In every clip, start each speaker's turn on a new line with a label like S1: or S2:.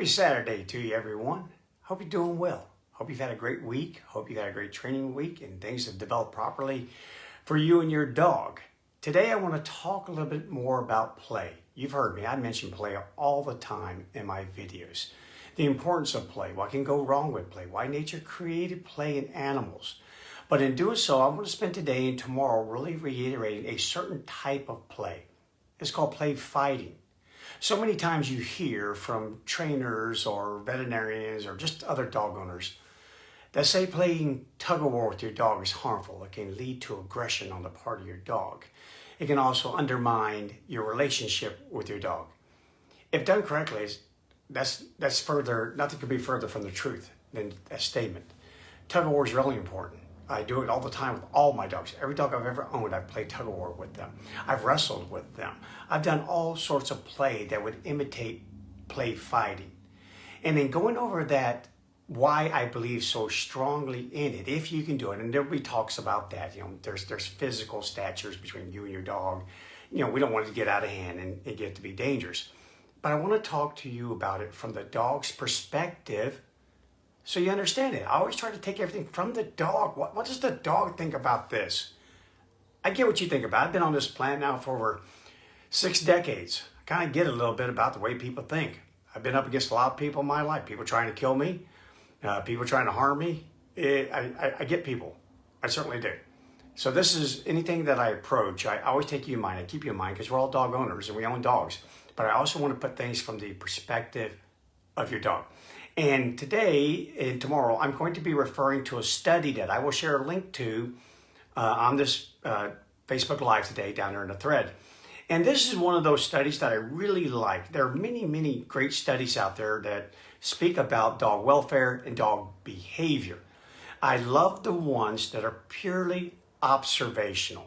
S1: Happy Saturday to you, everyone. Hope you're doing well. Hope you've had a great week. Hope you've had a great training week and things have developed properly for you and your dog. Today, I want to talk a little bit more about play. You've heard me. I mention play all the time in my videos. The importance of play, what can go wrong with play, why nature created play in animals. But in doing so, I'm going to spend today and tomorrow really reiterating a certain type of play. It's called play fighting. So many times you hear from trainers or veterinarians or just other dog owners that say playing tug-of-war with your dog is harmful. It can lead to aggression on the part of your dog. It can also undermine your relationship with your dog. If done correctly, that's further, nothing could be further from the truth than that statement. Tug-of-war is really important. I do it all the time with all my dogs. Every dog I've ever owned, I've played tug-of-war with them. I've wrestled with them. I've done all sorts of play that would imitate play fighting. And then going over that, why I believe so strongly in it, if you can do it, and everybody talks about that, there's physical statures between you and your dog. We don't want it to get out of hand and get to be dangerous. But I want to talk to you about it from the dog's perspective so you understand it. I always try to take everything from the dog. What does the dog think about this? I get what you think about it. I've been on this planet now for over 6 decades. I kind of get a little bit about the way people think. I've been up against a lot of people in my life. People trying to kill me. People trying to harm me. I get people. I certainly do. So this is anything that I approach. I always take you in mind. I keep you in mind because we're all dog owners and we own dogs. But I also want to put things from the perspective of your dog. And today and tomorrow, I'm going to be referring to a study that I will share a link to on this Facebook Live today down there in the thread. And this is one of those studies that I really like. There are many, many great studies out there that speak about dog welfare and dog behavior. I love the ones that are purely observational.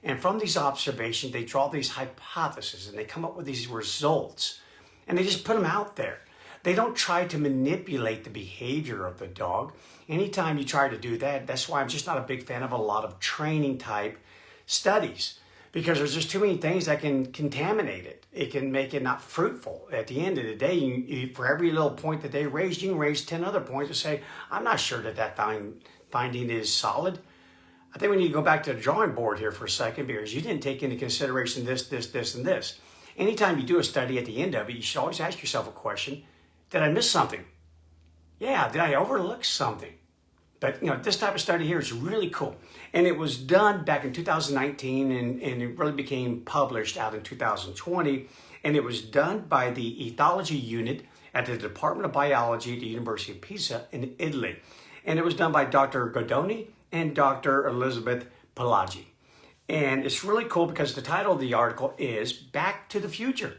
S1: And from these observations, they draw these hypotheses and they come up with these results. And they just put them out there. They don't try to manipulate the behavior of the dog. Anytime you try to do that, that's why I'm just not a big fan of a lot of training type studies, because there's just too many things that can contaminate it. It can make it not fruitful. At the end of the day, for every little point that they raise, you can raise 10 other points and say, I'm not sure that finding is solid. I think we need to go back to the drawing board here for a second because you didn't take into consideration this, and this. Anytime you do a study, at the end of it, you should always ask yourself a question. Did I miss something? Yeah, did I overlook something? But this type of study here is really cool. And it was done back in 2019 and it really became published out in 2020. And it was done by the ethology unit at the Department of Biology at the University of Pisa in Italy. And it was done by Dr. Godoni and Dr. Elizabeth Pelagi. And it's really cool because the title of the article is Back to the Future.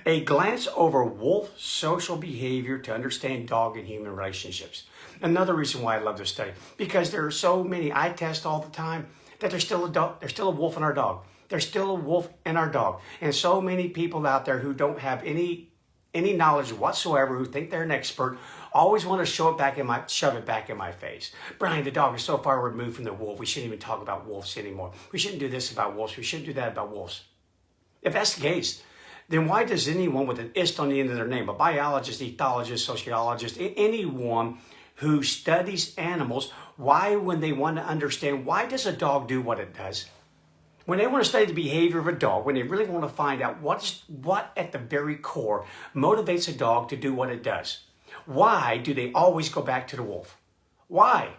S1: A glance over wolf social behavior to understand dog and human relationships. Another reason why I love this study, because there are so many, I test all the time, that there's still a dog, there's still a wolf in our dog. There's still a wolf in our dog. And so many people out there who don't have any knowledge whatsoever, who think they're an expert, always want to shove it back in my face. Bryan, the dog is so far removed from the wolf, we shouldn't even talk about wolves anymore. We shouldn't do this about wolves. We shouldn't do that about wolves. If that's the case, then why does anyone with an ist on the end of their name, a biologist, ethologist, sociologist, anyone who studies animals, why, when they want to understand, why does a dog do what it does? When they want to study the behavior of a dog, when they really want to find out what at the very core motivates a dog to do what it does, why do they always go back to the wolf? Why?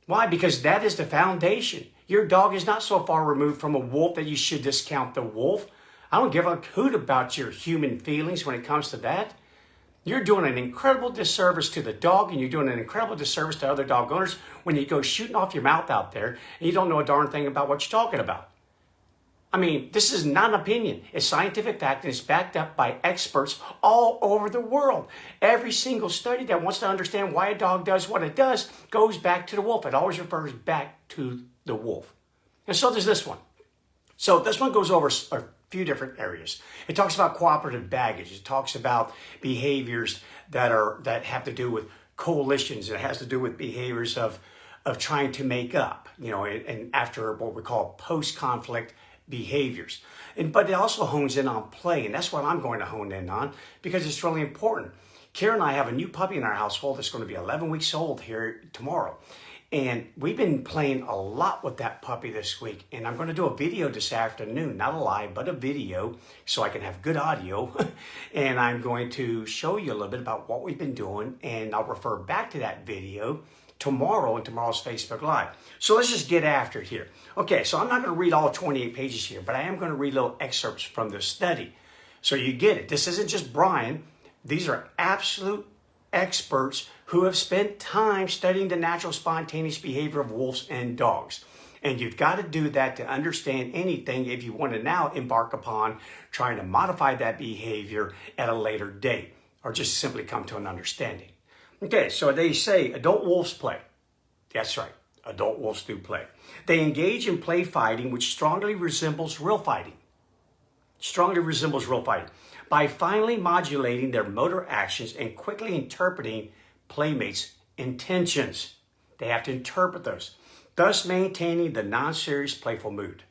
S1: Why? Because that is the foundation. Your dog is not so far removed from a wolf that you should discount the wolf. I don't give a hoot about your human feelings when it comes to that. You're doing an incredible disservice to the dog and you're doing an incredible disservice to other dog owners when you go shooting off your mouth out there and you don't know a darn thing about what you're talking about. I mean, this is not an opinion. It's scientific fact and it's backed up by experts all over the world. Every single study that wants to understand why a dog does what it does goes back to the wolf. It always refers back to the wolf. And so does this one. So this one goes over a few different areas. It talks about cooperative baggage. It talks about behaviors that have to do with coalitions. It has to do with behaviors of trying to make up, and after what we call post-conflict behaviors. But it also hones in on play, and that's what I'm going to hone in on because it's really important. Kara and I have a new puppy in our household that's going to be 11 weeks old here tomorrow. And we've been playing a lot with that puppy this week. And I'm going to do a video this afternoon, not a live, but a video so I can have good audio. And I'm going to show you a little bit about what we've been doing. And I'll refer back to that video tomorrow in tomorrow's Facebook Live. So let's just get after it here. Okay, so I'm not going to read all 28 pages here, but I am going to read little excerpts from the study. So you get it. This isn't just Bryan. These are absolute experts who have spent time studying the natural spontaneous behavior of wolves and dogs. And you've got to do that to understand anything if you want to now embark upon trying to modify that behavior at a later date or just simply come to an understanding. Okay, so they say adult wolves play. That's right, adult wolves do play. They engage in play fighting, which strongly resembles real fighting. Strongly resembles real fighting. By finely modulating their motor actions and quickly interpreting playmates' intentions. They have to interpret those, thus maintaining the non-serious playful mood.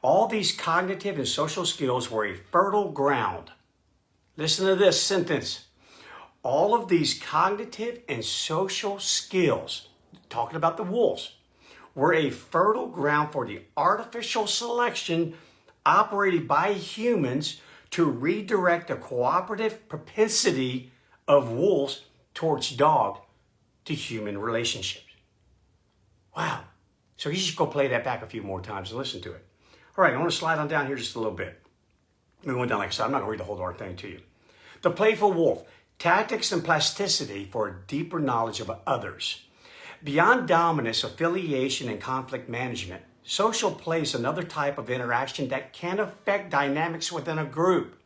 S1: All these cognitive and social skills were a fertile ground. Listen to this sentence. All of these cognitive and social skills, talking about the wolves, were a fertile ground for the artificial selection operated by humans to redirect the cooperative propensity of wolves towards dog to human relationships. Wow. So you just go play that back a few more times and listen to it. All right, I want to slide on down here just a little bit. We're going down like I said. I'm not going to read the whole darn thing to you. The playful wolf, tactics and plasticity for a deeper knowledge of others. Beyond dominance, affiliation, and conflict management, social play is another type of interaction that can affect dynamics within a group.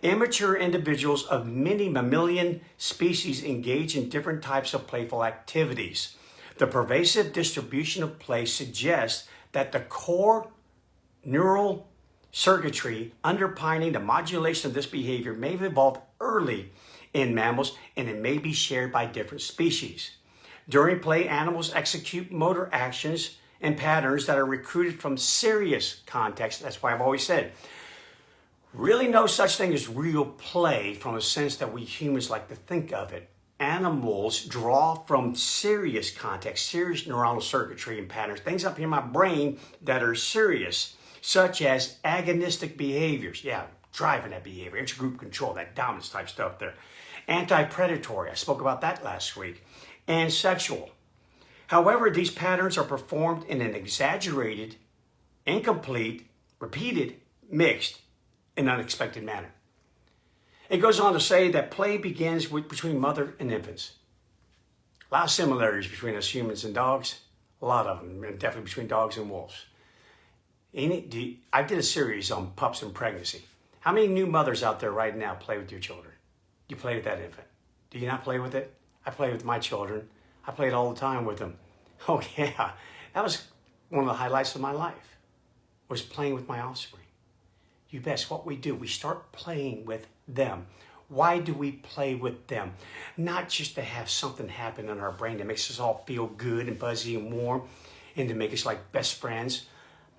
S1: Immature individuals of many mammalian species engage in different types of playful activities. The pervasive distribution of play suggests that the core neural circuitry underpinning the modulation of this behavior may have evolved early in mammals, and it may be shared by different species. During play, animals execute motor actions and patterns that are recruited from serious context. That's why I've always said, really no such thing as real play from a sense that we humans like to think of it. Animals draw from serious context, serious neuronal circuitry and patterns, things up here in my brain that are serious, such as agonistic behaviors. Yeah, driving that behavior, intergroup control, that dominance type stuff there. Anti-predatory, I spoke about that last week. And sexual. However, these patterns are performed in an exaggerated, incomplete, repeated, mixed, and unexpected manner. It goes on to say that play begins between mother and infants. A lot of similarities between us humans and dogs. A lot of them, and definitely between dogs and wolves. I did a series on pups and pregnancy. How many new mothers out there right now play with your children? You play with that infant. Do you not play with it? I play with my children. I played all the time with them. Oh yeah, that was one of the highlights of my life, was playing with my offspring. You bet, what we do, we start playing with them. Why do we play with them? Not just to have something happen in our brain that makes us all feel good and fuzzy and warm and to make us like best friends.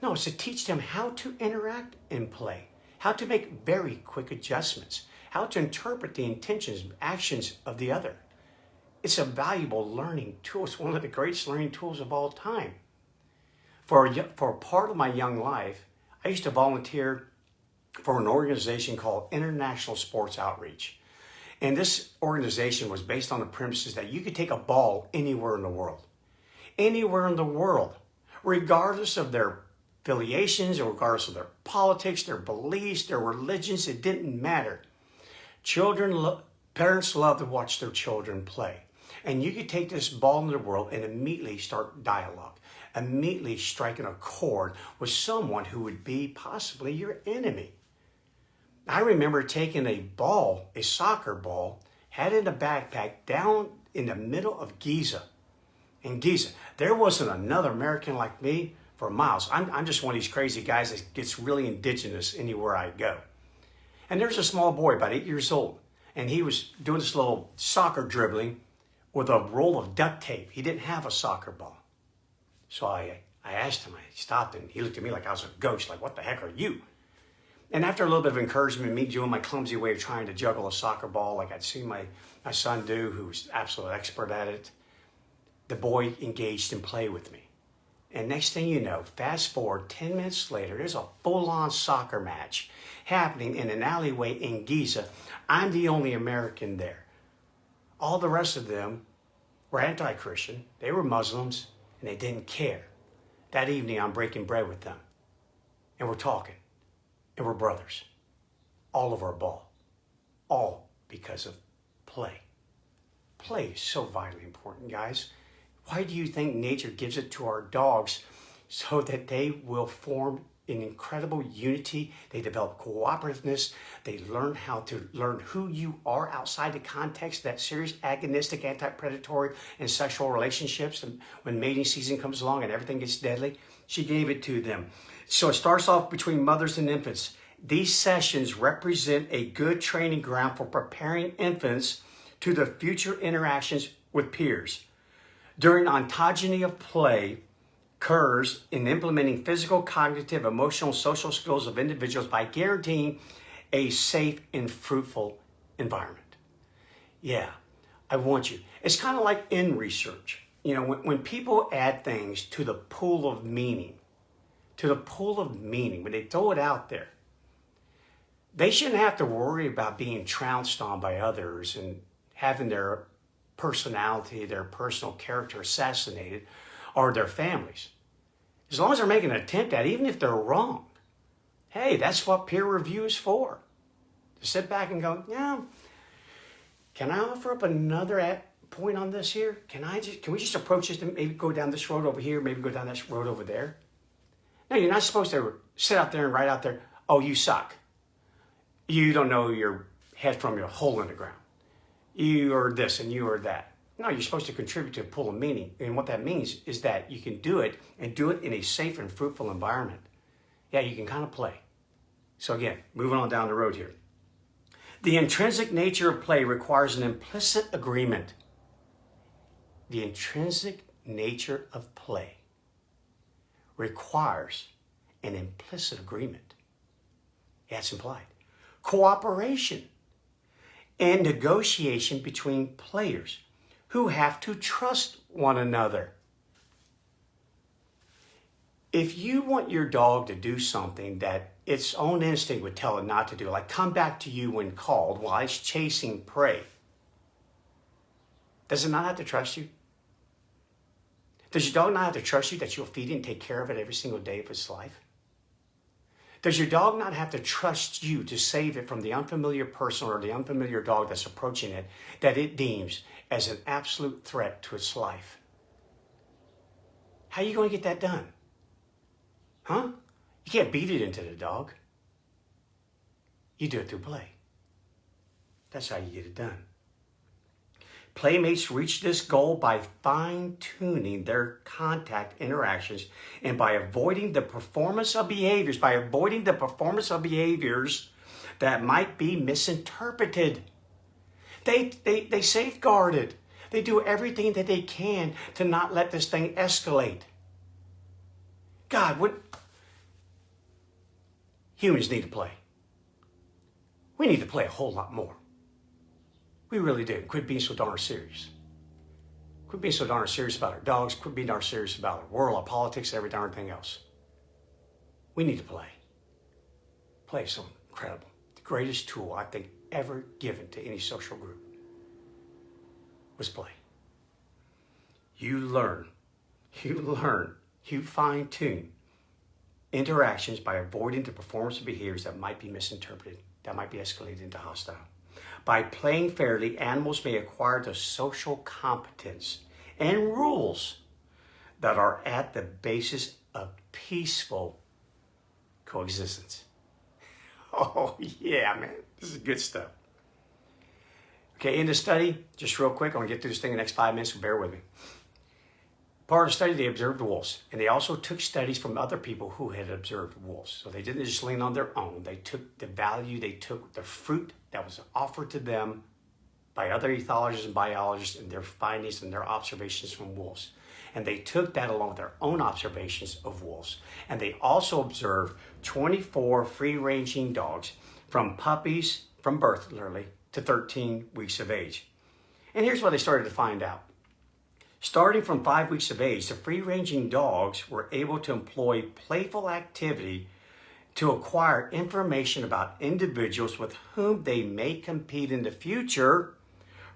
S1: No, it's to teach them how to interact and play, how to make very quick adjustments, how to interpret the intentions and actions of the other. It's a valuable learning tool. It's one of the greatest learning tools of all time. For a part of my young life, I used to volunteer for an organization called International Sports Outreach. And this organization was based on the premises that you could take a ball anywhere in the world. Anywhere in the world, regardless of their affiliations or regardless of their politics, their beliefs, their religions, it didn't matter. Parents love to watch their children play. And you could take this ball in the world and immediately start dialogue, immediately striking a chord with someone who would be possibly your enemy. I remember taking a ball, a soccer ball, had it in a backpack down in the middle of Giza. In Giza, there wasn't another American like me for miles. I'm just one of these crazy guys that gets really indigenous anywhere I go. And there's a small boy, about 8 years old, and he was doing this little soccer dribbling with a roll of duct tape. He didn't have a soccer ball. So I I asked him, I stopped, and he looked at me like I was a ghost, like, what the heck are you? And after a little bit of encouragement, me doing my clumsy way of trying to juggle a soccer ball like I'd seen my son do, who was absolute expert at it, the boy engaged in play with me. And next thing you know, fast forward 10 minutes later, there's a full-on soccer match happening in an alleyway in Giza. I'm the only American there. All the rest of them were anti-Christian. They were Muslims, and they didn't care. That evening, I'm breaking bread with them. And we're talking. And we're brothers. All over a ball. All because of play. Play is so vitally important, guys. Why do you think nature gives it to our dogs? So that they will form an incredible unity. They develop cooperativeness. They learn how to learn who you are outside the context of that serious agonistic, anti-predatory, and sexual relationships. And when mating season comes along and everything gets deadly, she gave it to them. So it starts off between mothers and infants. These sessions represent a good training ground for preparing infants to the future interactions with peers. During ontogeny of play occurs in implementing physical, cognitive, emotional, social skills of individuals by guaranteeing a safe and fruitful environment. Yeah, I want you. It's kind of like in research. You know, when people add things to the pool of meaning, when they throw it out there, they shouldn't have to worry about being trounced on by others and having their personality, their personal character assassinated, or their families. As long as they're making an attempt at it, even if they're wrong. Hey, that's what peer review is for. To sit back and go, yeah, can I offer up another point on this here? Can we just approach this and maybe go down this road over here, maybe go down this road over there? No, you're not supposed to sit out there and write out there, oh, you suck. You don't know your head from your hole in the ground. You are this and you are that. No, you're supposed to contribute to a pool of meaning. And what that means is that you can do it and do it in a safe and fruitful environment. Yeah, you can kind of play. So again, moving on down the road here. The intrinsic nature of play requires an implicit agreement. The intrinsic nature of play requires an implicit agreement. Yeah, it's implied. Cooperation and negotiation between players who have to trust one another. If you want your dog to do something that its own instinct would tell it not to do, like come back to you when called while it's chasing prey, does it not have to trust you? Does your dog not have to trust you that you'll feed it and take care of it every single day of its life? Does your dog not have to trust you to save it from the unfamiliar person or the unfamiliar dog that's approaching it that it deems as an absolute threat to its life? How are you going to get that done? Huh? You can't beat it into the dog. You do it through play. That's how you get it done. Playmates reach this goal by fine-tuning their contact interactions and by avoiding the performance of behaviors, that might be misinterpreted. They safeguard it. They do everything that they can to not let this thing escalate. God, what humans need to play. We need to play a whole lot more. We really do. Quit being so darn serious. Quit being so darn serious about our dogs. Quit being darn serious about our world, our politics, every darn thing else. We need to play. Play is so incredible. The greatest tool I think ever given to any social group was play. You learn, you fine-tune interactions by avoiding the performance of behaviors that might be misinterpreted, that might be escalated into hostile. By playing fairly, animals may acquire the social competence and rules that are at the basis of peaceful coexistence. Oh, yeah, man. This is good stuff. Okay, in the study, just real quick, I'm going to get through this thing in the next 5 minutes, so bear with me. Part of the study, they observed the wolves, and they also took studies from other people who had observed wolves. So they didn't just lean on their own. They took the value, they took the fruit that was offered to them by other ethologists and biologists and their findings and their observations from wolves. And they took that along with their own observations of wolves. And they also observed 24 free-ranging dogs from puppies, from birth literally, to 13 weeks of age. And here's what they started to find out. Starting from 5 weeks of age, the free-ranging dogs were able to employ playful activity to acquire information about individuals with whom they may compete in the future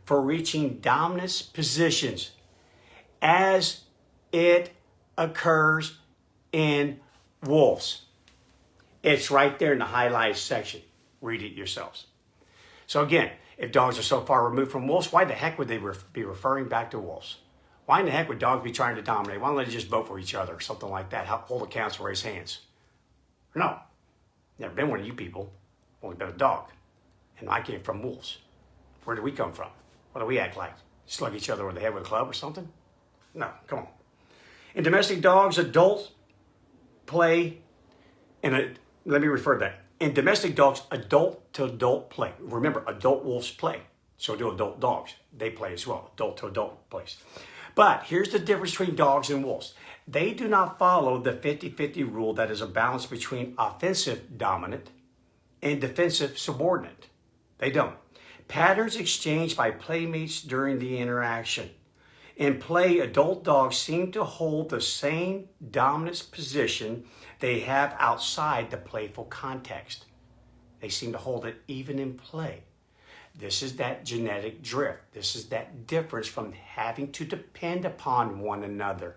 S1: for reaching dominance positions as it occurs in wolves. It's right there in the highlighted section. Read it yourselves. So again, if dogs are so far removed from wolves, why the heck would they be referring back to wolves? Why in the heck would dogs be trying to dominate? Why don't they just vote for each other or something like that? Hold a council, raise hands. No, never been one of you people. Only been a dog. And I came from wolves. Where do we come from? What do we act like? Slug each other over the head with a club or something? No, come on. In domestic dogs, adults play, let me refer to that. In domestic dogs, adult to adult play. Remember, adult wolves play. So do adult dogs. They play as well. Adult to adult plays. But here's the difference between dogs and wolves. They do not follow the 50-50 rule that is a balance between offensive dominant and defensive subordinate. They don't. Patterns exchanged by playmates during the interaction. In play, adult dogs seem to hold the same dominance position they have outside the playful context. They seem to hold it even in play. This is that genetic drift. This is that difference from having to depend upon one another.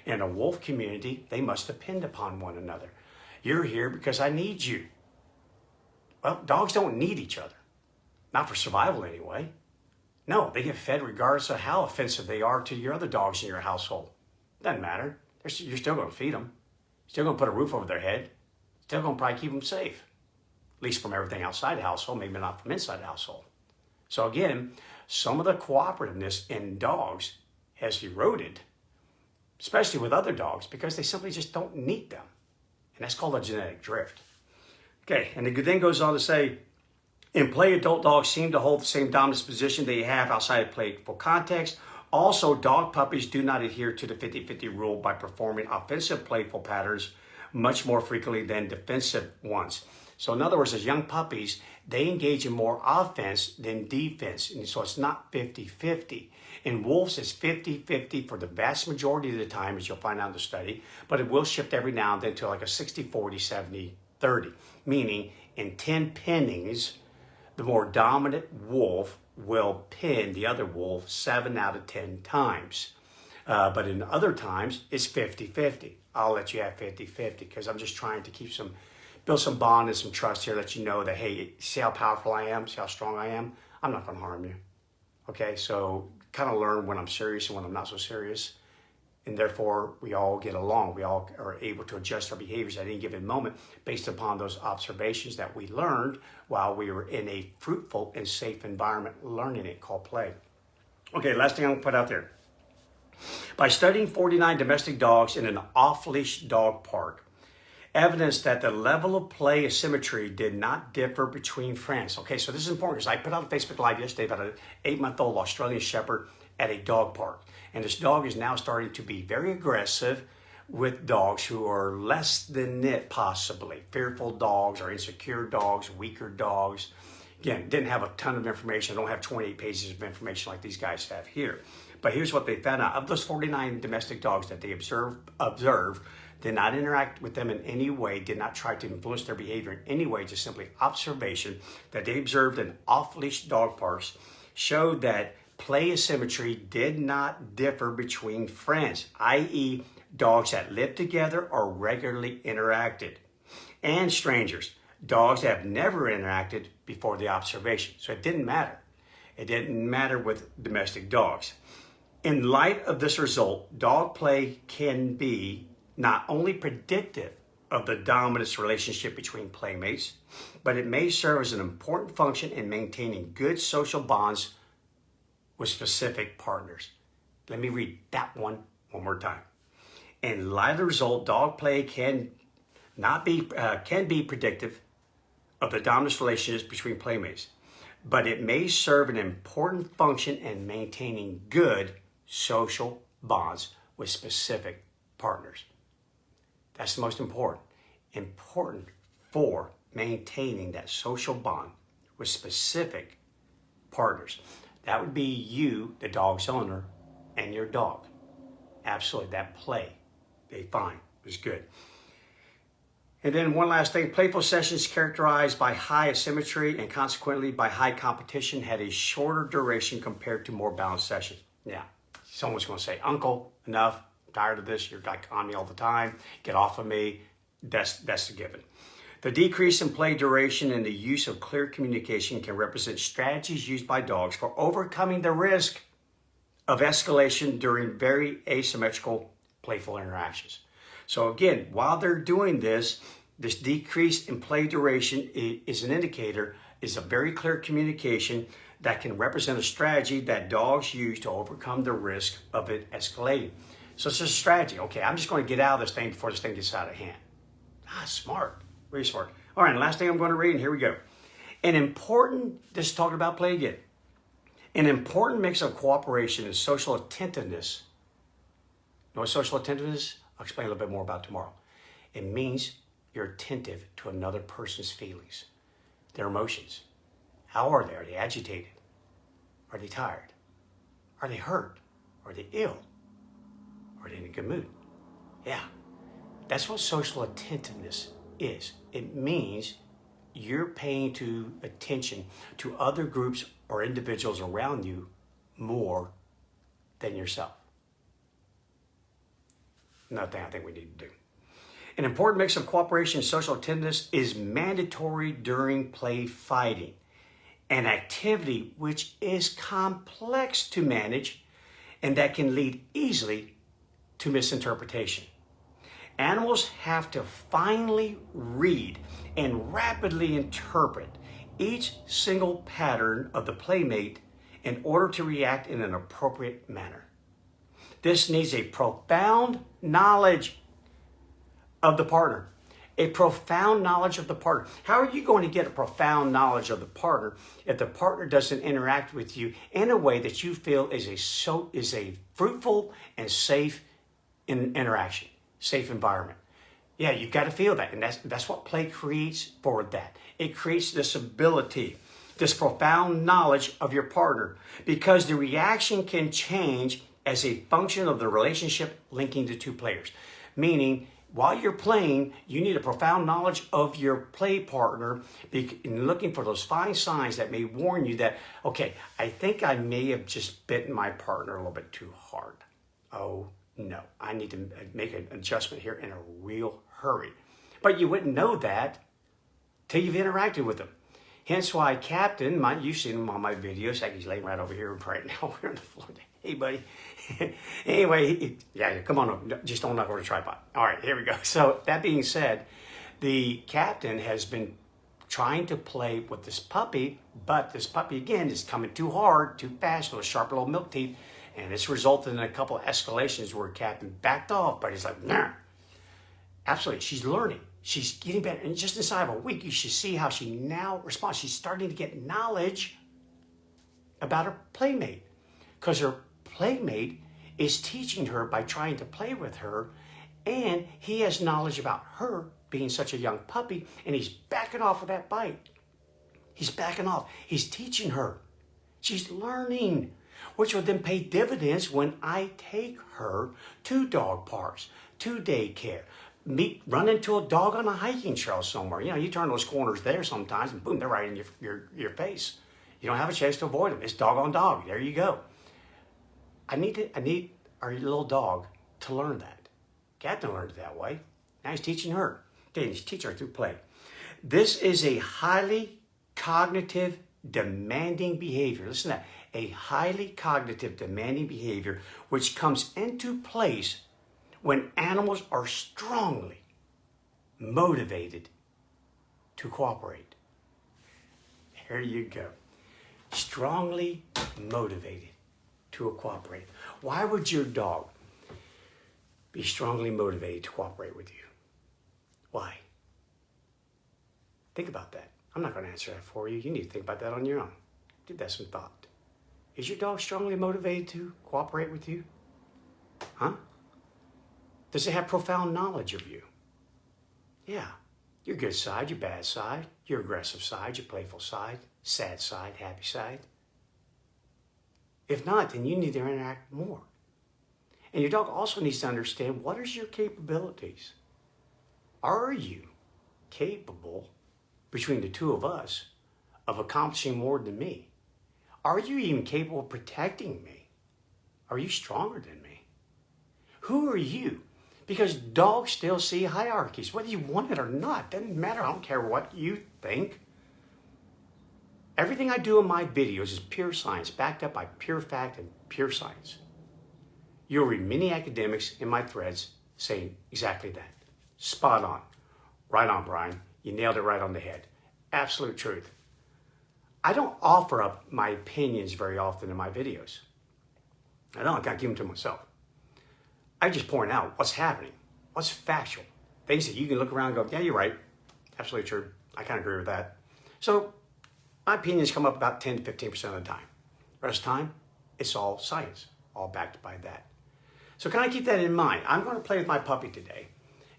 S1: In a wolf community, they must depend upon one another. You're here because I need you. Well, dogs don't need each other. Not for survival anyway. No, they get fed regardless of how offensive they are to your other dogs in your household. Doesn't matter. You're still going to feed them. Still going to put a roof over their head. Still going to probably keep them safe. At least from everything outside the household, maybe not from inside the household. So again, some of the cooperativeness in dogs has eroded, especially with other dogs, because they simply just don't need them. And that's called a genetic drift. Okay, and it then goes on to say, in play, adult dogs seem to hold the same dominance position they have outside of playful context. Also, dog puppies do not adhere to the 50-50 rule by performing offensive playful patterns much more frequently than defensive ones. So in other words, as young puppies, they engage in more offense than defense. And so it's not 50-50. In wolves, it's 50-50 for the vast majority of the time, as you'll find out in the study. But it will shift every now and then to like a 60-40, 70-30. Meaning, in 10 pinnings, the more dominant wolf will pin the other wolf 7 out of 10 times. But in other times, it's 50-50. I'll let you have 50-50 because I'm just trying to build some bond and some trust here, let you know that, hey, see how powerful I am, see how strong I am? I'm not going to harm you. Okay, so kind of learn when I'm serious and when I'm not so serious. And therefore, we all get along. We all are able to adjust our behaviors at any given moment based upon those observations that we learned while we were in a fruitful and safe environment learning it called play. Okay, last thing I'm going to put out there. By studying 49 domestic dogs in an off-leash dog park, evidence that the level of play asymmetry did not differ between friends. Okay, so this is important because I put out a Facebook Live yesterday about an 8-month-old Australian Shepherd at a dog park. And this dog is now starting to be very aggressive with dogs who are less than it, possibly. Fearful dogs or insecure dogs, weaker dogs. Again, didn't have a ton of information. I don't have 28 pages of information like these guys have here. But here's what they found out. Of those 49 domestic dogs that they observed, did not interact with them in any way, did not try to influence their behavior in any way, just simply observation that they observed in off-leash dog parks showed that play asymmetry did not differ between friends, i.e. dogs that lived together or regularly interacted, and strangers, dogs that have never interacted before the observation. So it didn't matter. It didn't matter with domestic dogs. In light of this result, dog play can be not only predictive of the dominance relationship between playmates, but it may serve as an important function in maintaining good social bonds with specific partners. Let me read that one more time. In light of the result, dog play can be predictive of the dominance relationships between playmates, but it may serve an important function in maintaining good social bonds with specific partners. That's the most important. Important for maintaining that social bond with specific partners. That would be you, the dog's owner, and your dog. Absolutely, that play they find is good. And then one last thing, playful sessions characterized by high asymmetry and consequently by high competition had a shorter duration compared to more balanced sessions. Yeah, someone's going to say, Uncle, enough, I'm tired of this, you're like on me all the time, get off of me. That's a given. The decrease in play duration and the use of clear communication can represent strategies used by dogs for overcoming the risk of escalation during very asymmetrical playful interactions. So again, while they're doing this decrease in play duration is an indicator, is a very clear communication that can represent a strategy that dogs use to overcome the risk of it escalating. So it's just a strategy. Okay, I'm just going to get out of this thing before this thing gets out of hand. Smart, really smart. All right, and last thing I'm going to read, and here we go. This is talking about play again. An important mix of cooperation and social attentiveness. You know what social attentiveness? I'll explain a little bit more about tomorrow. It means you're attentive to another person's feelings, their emotions. How are they? Are they agitated? Are they tired? Are they hurt? Are they ill? Are they in a good mood? Yeah, that's what social attentiveness is. It means you're paying attention to other groups or individuals around you more than yourself. Another thing I think we need to do. An important mix of cooperation and social attentiveness is mandatory during play fighting, an activity which is complex to manage and that can lead easily to misinterpretation. Animals have to finely read and rapidly interpret each single pattern of the playmate in order to react in an appropriate manner. This needs a profound knowledge of the partner. A profound knowledge of the partner. How are you going to get a profound knowledge of the partner if the partner doesn't interact with you in a way that you feel is a fruitful and safe interaction, safe environment? Yeah, you've got to feel that, and that's what play creates for that. It creates this ability, this profound knowledge of your partner, because the reaction can change as a function of the relationship linking the two players. Meaning, while you're playing, you need a profound knowledge of your play partner in looking for those fine signs that may warn you that, okay, I think I may have just bitten my partner a little bit too hard. Oh, no, I need to make an adjustment here in a real hurry. But you wouldn't know that till you've interacted with them. Hence why Captain, you've seen him on my videos, like he's laying right over here right now. We're on the floor. Hey, buddy. Anyway, come on up. Just don't knock over the tripod. All right, here we go. So that being said, the Captain has been trying to play with this puppy, but this puppy, again, is coming too hard, too fast, with sharp little milk teeth, and it's resulted in a couple of escalations where Captain backed off, but he's like, nah. Absolutely, she's learning. She's getting better. And just inside of a week, you should see how she now responds. She's starting to get knowledge about her playmate, because her playmate is teaching her by trying to play with her, and he has knowledge about her being such a young puppy, and he's backing off of that bite. He's backing off. He's teaching her. She's learning, which will then pay dividends when I take her to dog parks, to daycare, run into a dog on a hiking trail somewhere. You know, you turn those corners there sometimes, and boom, they're right in your face. You don't have a chance to avoid them. It's dog on dog. There you go. I need our little dog to learn that. Captain learned it that way. Now he's teaching her. Okay, he's teaching her through play. This is a highly cognitive, demanding behavior. Listen to that. A highly cognitive, demanding behavior which comes into place when animals are strongly motivated to cooperate. There you go. Strongly motivated to cooperate. Why would your dog be strongly motivated to cooperate with you? Why? Think about that. I'm not going to answer that for you. You need to think about that on your own. Give that some thought. Is your dog strongly motivated to cooperate with you? Huh? Does it have profound knowledge of you? Yeah. Your good side, your bad side, your aggressive side, your playful side, sad side, happy side. If not, then you need to interact more. And your dog also needs to understand, what is your capabilities? Are you capable, between the two of us, of accomplishing more than me? Are you even capable of protecting me? Are you stronger than me? Who are you? Because dogs still see hierarchies, whether you want it or not. Doesn't matter. I don't care what you think. Everything I do in my videos is pure science, backed up by pure fact and pure science. You'll read many academics in my threads saying exactly that. Spot on. Right on, Bryan. You nailed it right on the head. Absolute truth. I don't offer up my opinions very often in my videos. I don't keep them to myself. I just point out what's happening, what's factual. Things that you can look around and go, yeah, you're right. Absolutely true. I kind of agree with that. So my opinions come up about 10 to 15% of the time. The rest of the time, it's all science, all backed by that. So kind of keep that in mind. I'm going to play with my puppy today.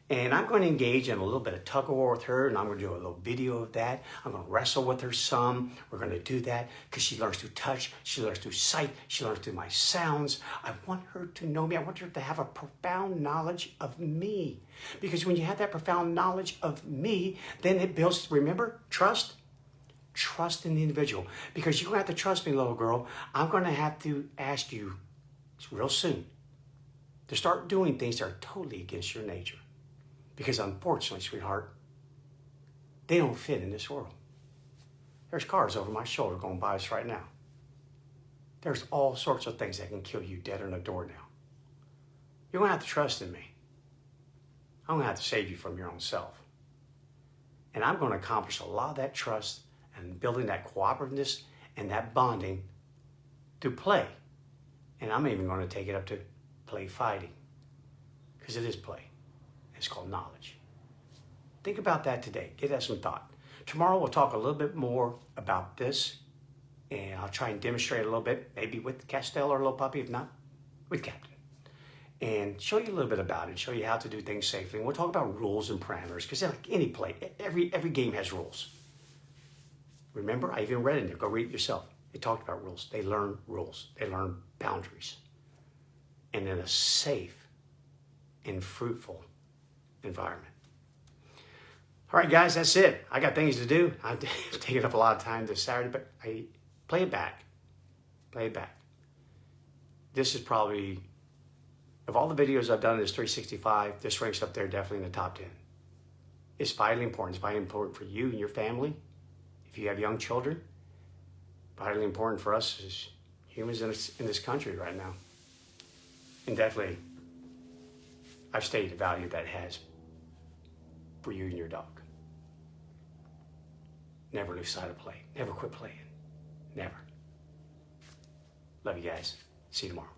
S1: And I'm going to engage in a little bit of tug of war with her, and I'm going to do a little video of that. I'm going to wrestle with her some. We're going to do that because she learns through touch, she learns through sight, she learns through my sounds. I want her to know me. I want her to have a profound knowledge of me. Because when you have that profound knowledge of me, then it builds, remember, trust. Trust in the individual. Because you're going to have to trust me, little girl. I'm going to have to ask you real soon to start doing things that are totally against your nature. Because unfortunately, sweetheart, they don't fit in this world. There's cars over my shoulder going by us right now. There's all sorts of things that can kill you dead on the door now. You're going to have to trust in me. I'm going to have to save you from your own self. And I'm going to accomplish a lot of that trust and building that cooperativeness and that bonding through play. And I'm even going to take it up to play fighting. Because it is play. It's called knowledge. Think about that today. Give that some thought. Tomorrow we'll talk a little bit more about this, and I'll try and demonstrate a little bit, maybe with Castell or Little Puppy, if not, with Captain. And show you a little bit about it, show you how to do things safely. And we'll talk about rules and parameters, because like any play, every game has rules. Remember, I even read it in there. Go read it yourself. They talked about rules. They learn rules. They learn boundaries. And in a safe and fruitful environment. All right, guys, that's it. I got things to do. I've taken up a lot of time this Saturday, but I play it back. Play it back. This is probably, of all the videos I've done in this 365, this ranks up there definitely in the top 10. It's vitally important. It's vitally important for you and your family. If you have young children, vitally important for us as humans in this country right now. And definitely, I've stated the value that it has for you and your dog. Never lose sight of play. Never quit playing. Never. Love you guys. See you tomorrow.